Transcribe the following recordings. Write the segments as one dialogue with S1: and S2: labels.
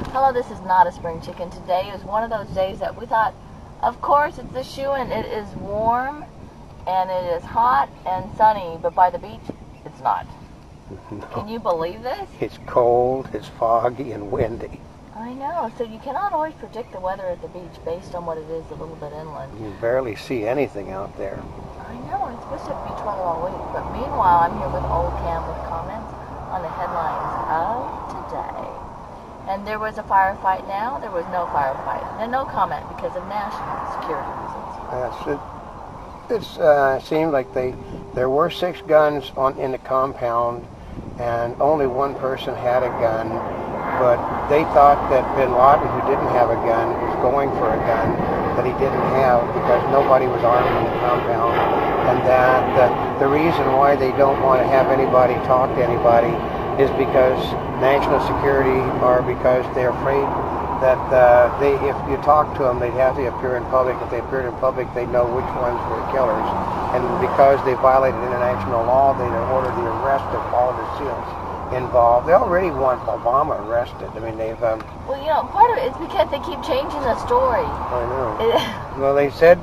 S1: Hello, this is not a spring chicken. Today is one of those days that we thought, of course, it's a shoo-in. It is warm, and it is hot and sunny, but by the beach, it's not. No. Can you believe this?
S2: It's cold, it's foggy, and windy.
S1: I know. So you cannot always predict the weather at the beach based on what it is a little bit inland.
S2: You barely see anything out there.
S1: I know. It's supposed to be 12 all week, but meanwhile, I'm here with Oldecam with comments on the headlines of today. And there was a firefight now. There was no firefight. And no comment because of national security reasons.
S2: It seemed like there were 6 guns in the compound, and only one person had a gun. But they thought that bin Laden, who didn't have a gun, was going for a gun that he didn't have because nobody was armed in the compound. And that the reason why they don't want to have anybody talk to anybody is because national security, or because they're afraid that if you talk to them, they'd have to appear in public. If they appeared in public, they'd know which ones were the killers. And because they violated international law, they'd order the arrest of all the SEALs involved. They already want Obama arrested. I mean, they've...
S1: well, you know, part of it is because they keep changing the story.
S2: I know. Well, they said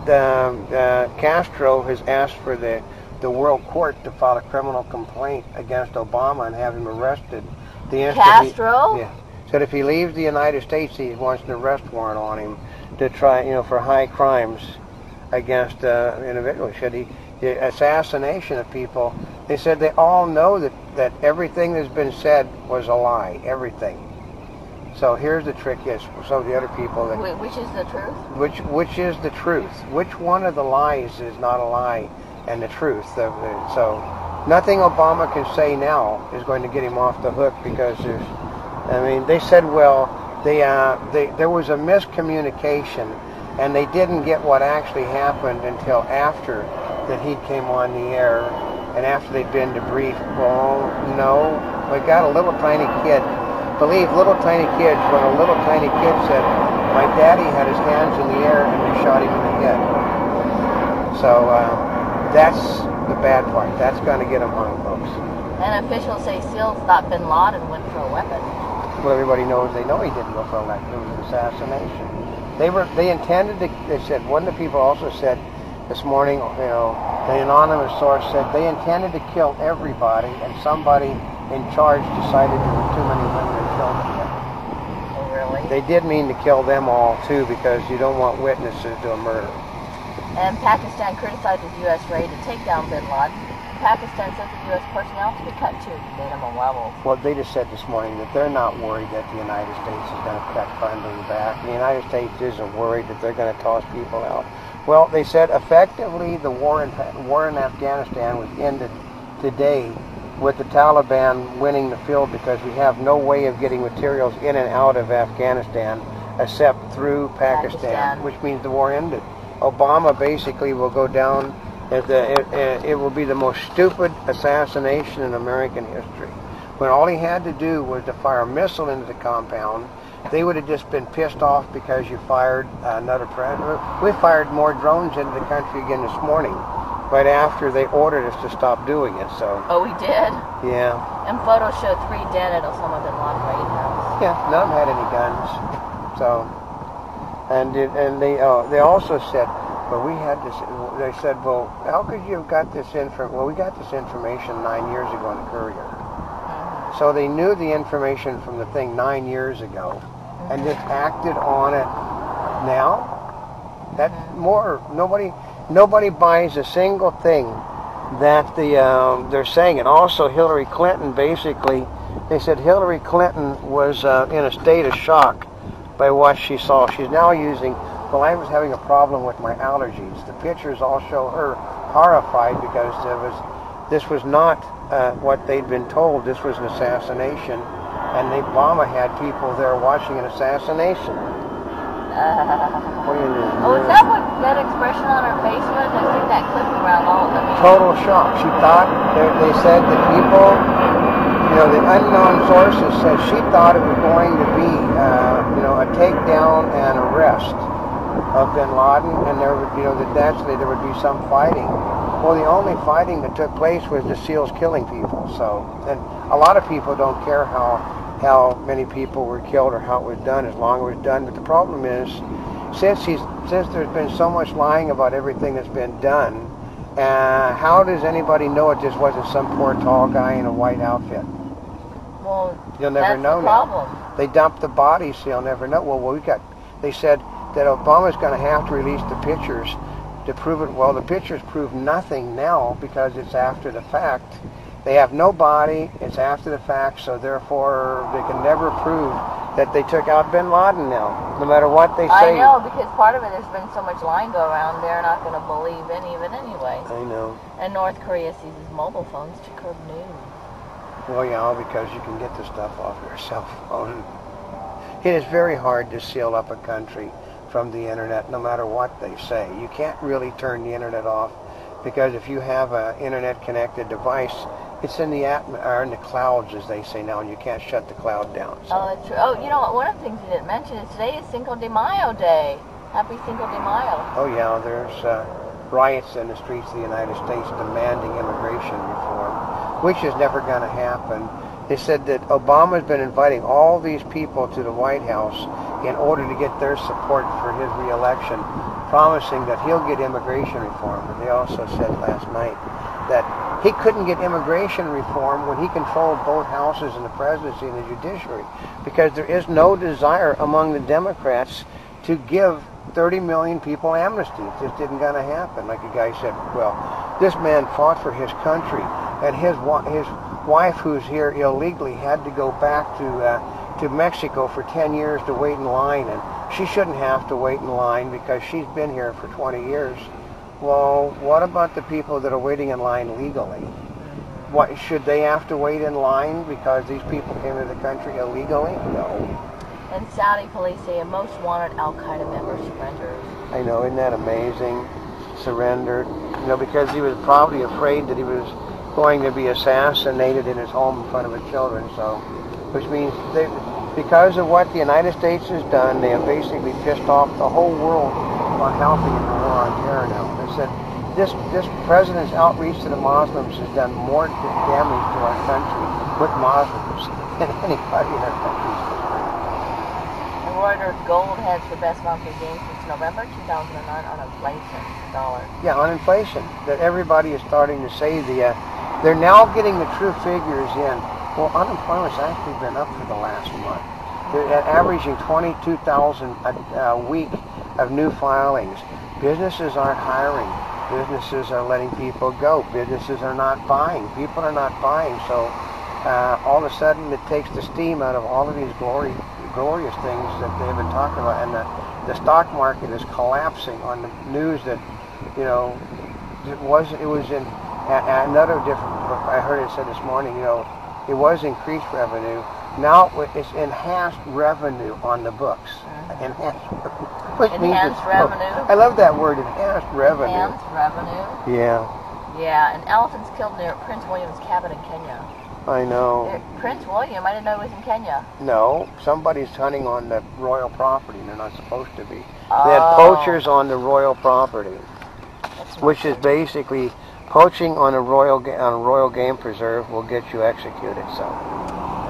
S2: Castro has asked for the World Court to file a criminal complaint against Obama and have him arrested.
S1: Castro?
S2: Yeah. Said if he leaves the United States, he wants an arrest warrant on him to try, for high crimes against individuals. The assassination of people. They said they all know that everything that's been said was a lie. Everything. So here's the trick: so the other people that
S1: which is the truth?
S2: Which is the truth? Which one of the lies is not a lie and the truth? So nothing Obama can say now is going to get him off the hook because they said, well, there was a miscommunication, and they didn't get what actually happened until after that he came on the air, and after they'd been debriefed. Well, no, we got a little tiny kid. Believe little tiny kids when a little tiny kid said, my daddy had his hands in the air and they shot him in the head. So that's the bad part. That's going to get them hung, folks.
S1: And officials say SEALs thought bin Laden went for a weapon.
S2: Well, everybody knows they know he didn't go for a weapon. It was an assassination. They intended to, they said, one of the people also said this morning, the anonymous source said they intended to kill everybody, and somebody in charge decided there were too many women and children.
S1: Oh, really?
S2: They did mean to kill them all, too, because you don't want witnesses to a murder.
S1: And Pakistan criticizes U.S. raid to take down bin Laden. Pakistan says the U.S. personnel to be cut to minimum levels.
S2: Well, they just said this morning that they're not worried that the United States is going to cut funding back. The United States isn't worried that they're going to toss people out. Well, they said effectively the war in Afghanistan was ended today with the Taliban winning the field because we have no way of getting materials in and out of Afghanistan except through Pakistan. Which means the war ended. Obama basically will go down as it will be the most stupid assassination in American history. When all he had to do was to fire a missile into the compound, they would have just been pissed off because you fired another president. We fired more drones into the country again this morning, right after they ordered us to stop doing it. So.
S1: Oh, we did?
S2: Yeah.
S1: And photos showed 3 dead at Osama bin Laden raid house.
S2: Yeah, none of them had any guns. So, and they also said, well, we had this. They said, well, how could you have got this information? Well, we got this information 9 years ago in the Courier. So they knew the information from the thing 9 years ago, and just acted on it now. That more nobody buys a single thing that they're saying. And also Hillary Clinton, basically, they said Hillary Clinton was in a state of shock by what she saw. She's now using. Well, I was having a problem with my allergies. The pictures all show her horrified because this was not what they'd been told. This was an assassination, and Obama had people there watching an assassination.
S1: Oh, is that what that expression on her face was? I think that clip around all of them.
S2: Total shock. She thought, they said that people, the unknown sources said she thought it was going to be, a takedown and arrest of bin Laden, and there would, that naturally there would be some fighting. Well, the only fighting that took place was the SEALs killing people. So, and a lot of people don't care how how many people were killed or how it was done, as long as it was done. But the problem is, since there's been so much lying about everything that's been done, how does anybody know it just wasn't some poor tall guy in a white outfit?
S1: Well,
S2: you'll never know
S1: now.
S2: They dumped the bodies, so you'll never know. Well, they said that Obama's going to have to release the pictures to prove it. Well, the pictures prove nothing now because it's after the fact. They have no body, it's after the fact, so therefore they can never prove that they took out bin Laden now, no matter what they say.
S1: I know, because part of it, there's been so much lying go around, they're not going to believe any of it anyway.
S2: I know.
S1: And North Korea seizes mobile phones to curb news.
S2: Well, yeah, because you can get the stuff off your cell phone. It is very hard to seal up a country from the internet, no matter what they say. You can't really turn the internet off, because if you have an internet-connected device, it's in the in the clouds, as they say now, and you can't shut the cloud down. So.
S1: Oh, that's true. Oh, you know what? One of the things you didn't mention is today is Cinco de Mayo Day. Happy Cinco de Mayo.
S2: Oh, yeah, there's riots in the streets of the United States demanding immigration reform, which is never going to happen. They said that Obama's been inviting all these people to the White House in order to get their support for his re-election, promising that he'll get immigration reform. But they also said last night that he couldn't get immigration reform when he controlled both houses and the presidency and the judiciary, because there is no desire among the Democrats to give 30 million people amnesty. It just isn't going to happen. Like a guy said, well, this man fought for his country, and his wife, who's here illegally, had to go back to Mexico for 10 years to wait in line, and she shouldn't have to wait in line because she's been here for 20 years. Well, what about the people that are waiting in line legally? What, should they have to wait in line because these people came to the country illegally? No.
S1: And Saudi police say a most wanted Al-Qaeda member surrenders.
S2: I know, isn't that amazing? Surrendered. You know, because he was probably afraid that he was going to be assassinated in his home in front of his children. So, which means because of what the United States has done, they have basically pissed off the whole world on helping in the war on terror now. They said this president's outreach to the Muslims has done more damage to our country with Muslims than anybody in our country.
S1: Reuters gold heads for best monthly gain since November 2009 on inflation dollar. Yeah,
S2: on inflation. That everybody is starting to say they're now getting the true figures in. Well, unemployment's actually been up for the last month. They're averaging 22,000 a week of new filings. Businesses aren't hiring. Businesses are letting people go. Businesses are not buying. People are not buying. So all of a sudden it takes the steam out of all of these glorious things that they've been talking about, and the stock market is collapsing on the news that, you know, it was in another different book. I heard it said this morning, you know, it was increased revenue. Now it's enhanced revenue on the books. Enhanced
S1: revenue.
S2: I love that word, enhanced revenue.
S1: Enhanced revenue.
S2: Yeah.
S1: Yeah, and elephants killed near Prince William's cabin in Kenya.
S2: I know.
S1: Prince William, I didn't know he was in Kenya.
S2: No, somebody's hunting on the royal property, and they're not supposed to be. They had poachers on the royal property, which is basically poaching on a royal game preserve will get you executed. So.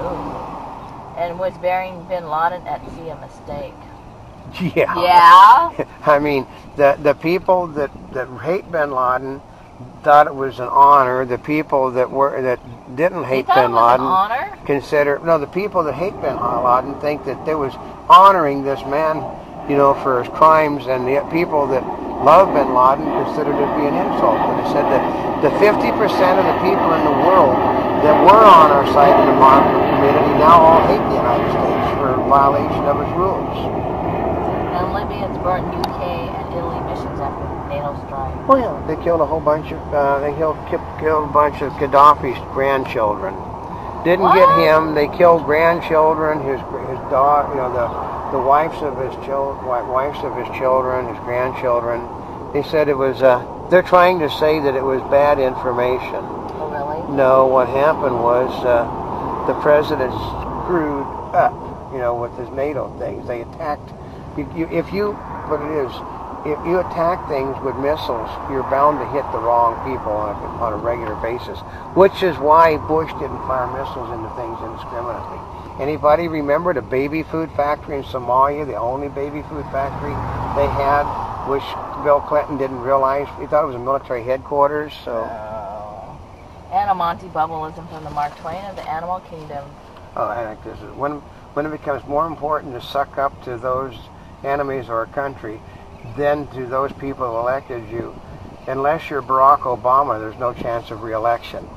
S1: Ooh. And was burying bin Laden at sea a mistake?
S2: Yeah.
S1: Yeah.
S2: I mean, the people that hate bin Laden thought it was an honor. The people that didn't hate bin Laden the people that hate bin Laden think that they was honoring this man, you know, for his crimes, and the people that love bin Laden considered it to be an insult. And they said that the 50% of the people in the world that were on our side in the Muslim community now all hate the United States for violation of its rules.
S1: And Libyans burned UK and Italy missions after NATO strike.
S2: Well, yeah, they killed a whole bunch of killed a bunch of Gaddafi's grandchildren. Didn't get him. They killed grandchildren, his daughter, you know, the wives of his children, his grandchildren. They said it was. They're trying to say that it was bad information.
S1: Oh, really?
S2: No, what happened was the president screwed up, you know, with his NATO things. They attacked. If you attack things with missiles, you're bound to hit the wrong people on a regular basis, which is why Bush didn't fire missiles into things indiscriminately. Anybody remember the baby food factory in Somalia, the only baby food factory they had, which Bill Clinton didn't realize? He thought it was a military headquarters. So.
S1: And a Monty Bubbleism from the Mark Twain of the Animal Kingdom.
S2: Oh, I think this is when it becomes more important to suck up to those enemies or a country than to those people who elected you. Unless you're Barack Obama, there's no chance of re-election.